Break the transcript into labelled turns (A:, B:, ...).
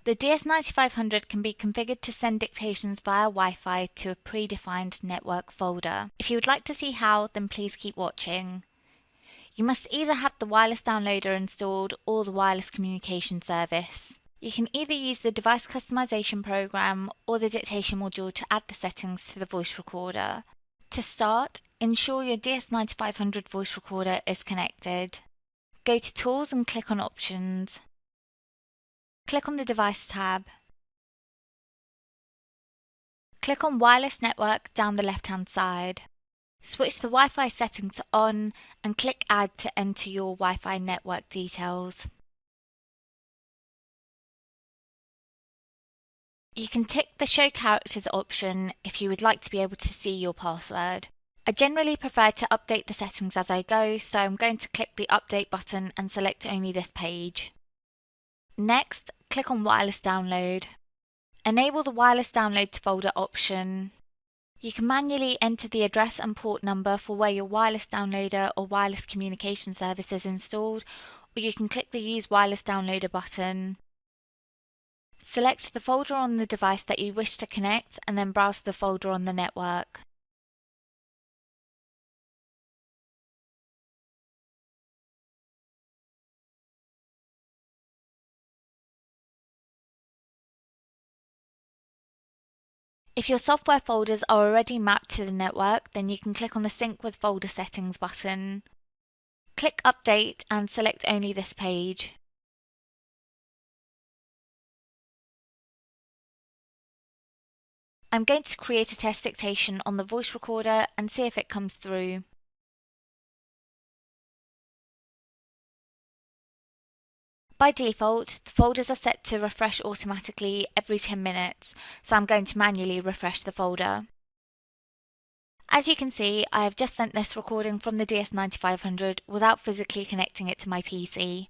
A: The DS9500 can be configured to send dictations via Wi-Fi to a predefined network folder. If you would like to see how, then please keep watching. You must either have the wireless downloader installed or the wireless communication service. You can either use the device customization program or the dictation module to add the settings to the voice recorder. To start, ensure your DS9500 voice recorder is connected. Go to Tools and click on Options. Click on the Device tab. Click on Wireless Network down the left-hand side. Switch the Wi-Fi setting to on and click Add to enter your Wi-Fi network details. You can tick the Show Characters option if you would like to be able to see your password. I generally prefer to update the settings as I go, so I'm going to click the Update button and select only this page. Next, click on Wireless Download. Enable the Wireless Download to Folder option. You can manually enter the address and port number for where your wireless downloader or wireless communication service is installed, or you can click the Use Wireless Downloader button. Select the folder on the device that you wish to connect and then browse the folder on the network. If your software folders are already mapped to the network, then you can click on the Sync with Folder Settings button. Click Update and select only this page. I'm going to create a test dictation on the voice recorder and see if it comes through. By default, the folders are set to refresh automatically every 10 minutes, so I'm going to manually refresh the folder. As you can see, I have just sent this recording from the DS9500 without physically connecting it to my PC.